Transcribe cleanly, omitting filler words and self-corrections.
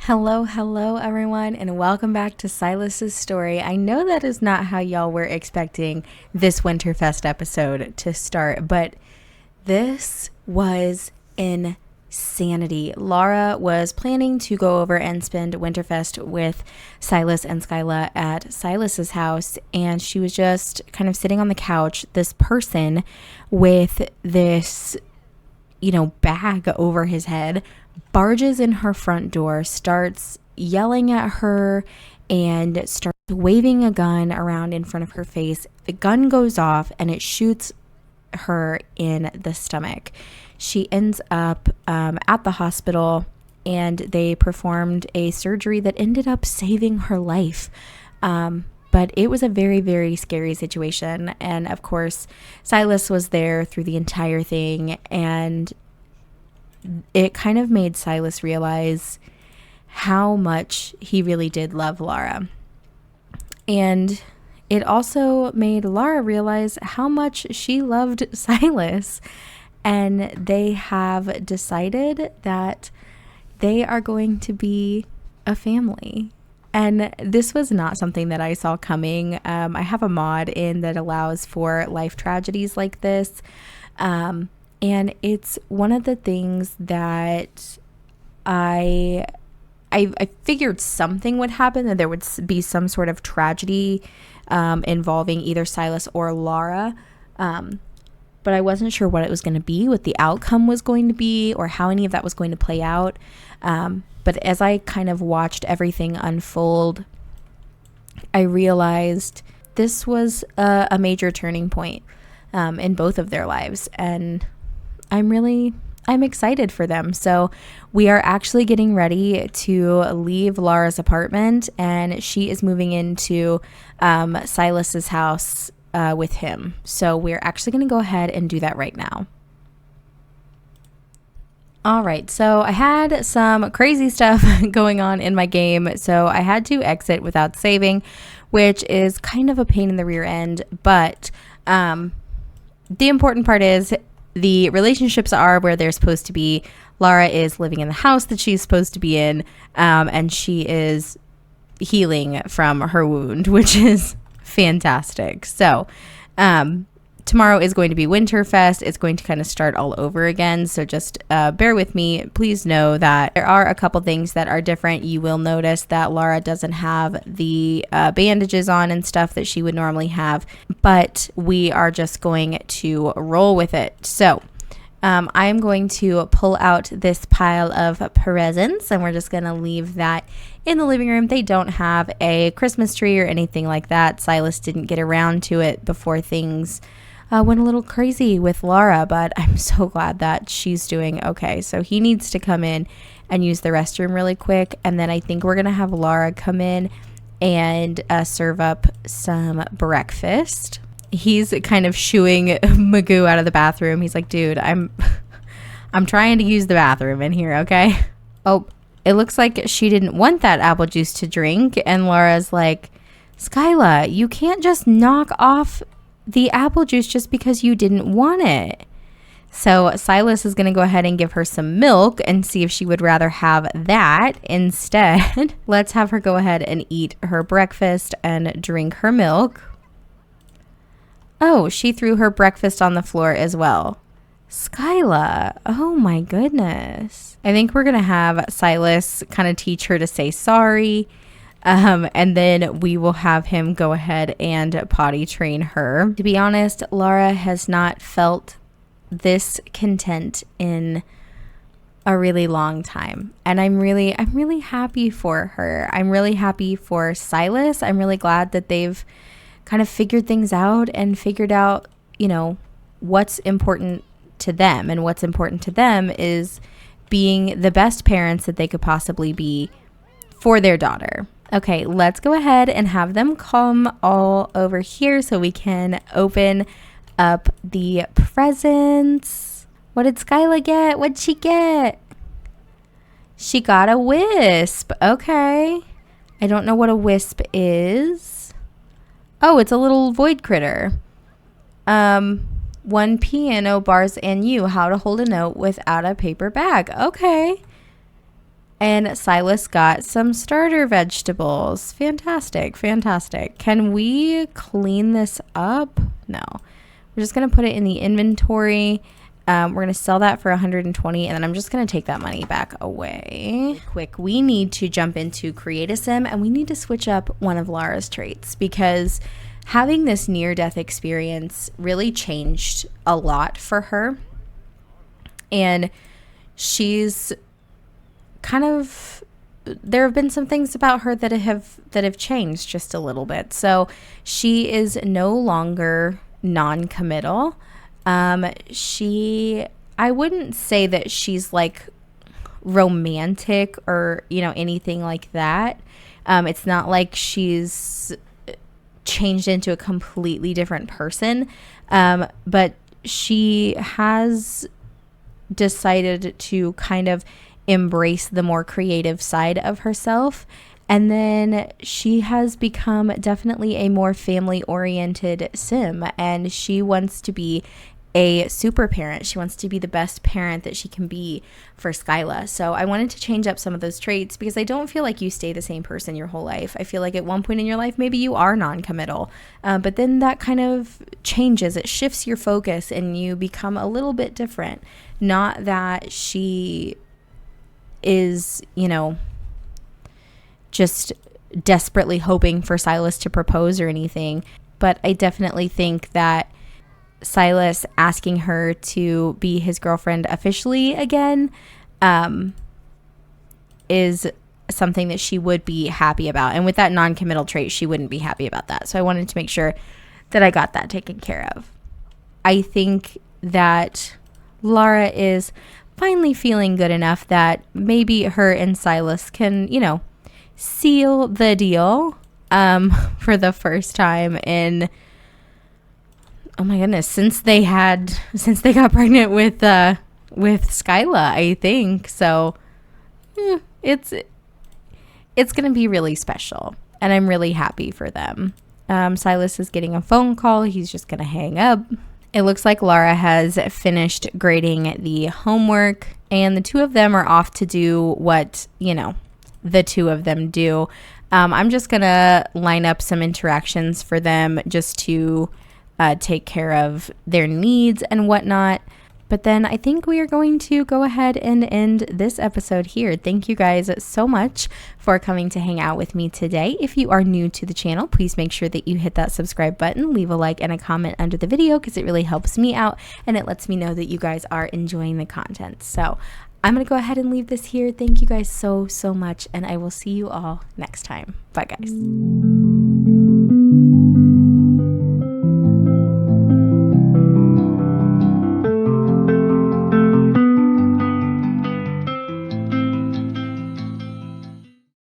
Hello, everyone, and welcome back to Silas's story. I know that is not how y'all were expecting this Winterfest episode to start, but this was insanity. Laura was planning to go over and spend Winterfest with Silas and Skyla at Silas's house, and she was just kind of sitting on the couch. This person with this bag over his head barges in her front door, starts yelling at her, and starts waving a gun around in front of her face. The gun goes off and it shoots her in the stomach. She ends up at the hospital, and they performed a surgery that ended up saving her life. But it was a very, very scary situation. And of course, Silas was there through the entire thing. And it kind of made Silas realize how much he really did love Laura. And it also made Laura realize how much she loved Silas. And they have decided that they are going to be a family. And this was not something that I saw coming. I have a mod in that allows for life tragedies like this. And it's one of the things that I figured something would happen, that there would be some sort of tragedy involving either Silas or Laura. But I wasn't sure what it was going to be, what the outcome was going to be, or how any of that was going to play out. But as I kind of watched everything unfold, I realized this was a major turning point in both of their lives. And I'm excited for them. So we are actually getting ready to leave Laura's apartment, and she is moving into Silas's house with him. So we're actually going to go ahead and do that right now. All right, so I had some crazy stuff going on in my game, so I had to exit without saving, which is kind of a pain in the rear end, but the important part is the relationships are where they're supposed to be. Laura is living in the house that she's supposed to be in, and she is healing from her wound, which is fantastic. So tomorrow is going to be Winterfest. It's going to kind of start all over again. So just bear with me. Please know that there are a couple things that are different. You will notice that Laura doesn't have the bandages on and stuff that she would normally have, but we are just going to roll with it. So I am going to pull out this pile of presents, and we're just going to leave that in the living room. They don't have a Christmas tree or anything like that. Silas didn't get around to it before things went a little crazy with Laura, but I'm so glad that she's doing okay. So he needs to come in and use the restroom really quick, and then I think we're going to have Laura come in and serve up some breakfast. He's kind of shooing Magoo out of the bathroom. He's like, dude, I'm trying to use the bathroom in here, okay? Oh, it looks like she didn't want that apple juice to drink, and Laura's like, Skyla, you can't just knock off the apple juice just because you didn't want it. So Silas is going to go ahead and give her some milk and see if she would rather have that instead. Let's have her go ahead and eat her breakfast and drink her milk. Oh, she threw her breakfast on the floor as well. Skyla, oh my goodness. I think we're going to have Silas kind of teach her to say sorry. And then we will have him go ahead and potty train her. To be honest, Laura has not felt this content in a really long time. And I'm really happy for her. I'm really happy for Silas. I'm really glad that they've kind of figured things out and figured out, what's important to them. And what's important to them is being the best parents that they could possibly be for their daughter. Okay, let's go ahead and have them come all over here so we can open up the presents. What did Skyla get? What'd she get? She got a wisp. Okay. I don't know what a wisp is. Oh, it's a little void critter. One piano bars and you, how to hold a note without a paper bag. Okay. And Silas got some starter vegetables. Fantastic, fantastic. Can we clean this up? No. We're just going to put it in the inventory. We're going to sell that for 120, and then I'm just going to take that money back away. Quick, we need to jump into Create a Sim, and we need to switch up one of Lara's traits because having this near-death experience really changed a lot for her. And she's kind of, there have been some things about her that have changed just a little bit. So she is no longer non-committal. I wouldn't say that she's like romantic or, anything like that. It's not like she's changed into a completely different person. But she has decided to kind of embrace the more creative side of herself. And then she has become definitely a more family-oriented sim, and she wants to be a super parent. She wants to be the best parent that she can be for Skyla. So I wanted to change up some of those traits because I don't feel like you stay the same person your whole life. I feel like at one point in your life, maybe you are non-committal, but then that kind of changes. It shifts your focus and you become a little bit different. Not that she is, just desperately hoping for Silas to propose or anything, but I definitely think that Silas asking her to be his girlfriend officially again is something that she would be happy about. And with that non-committal trait, she wouldn't be happy about that. So I wanted to make sure that I got that taken care of. I think that Lara is finally feeling good enough that maybe her and Silas can, seal the deal for the first time in, oh my goodness, since they got pregnant with Skyla, I think. So it's gonna be really special, and I'm really happy for them. Silas is getting a phone call. He's just gonna hang up. It looks like Lara has finished grading the homework, and the two of them are off to do what the two of them do. I'm just gonna line up some interactions for them just to take care of their needs and whatnot. But then I think we are going to go ahead and end this episode here. Thank you guys so much for coming to hang out with me today. If you are new to the channel, please make sure that you hit that subscribe button, leave a like and a comment under the video because it really helps me out and it lets me know that you guys are enjoying the content. So I'm going to go ahead and leave this here. Thank you guys so much, and I will see you all next time. Bye, guys.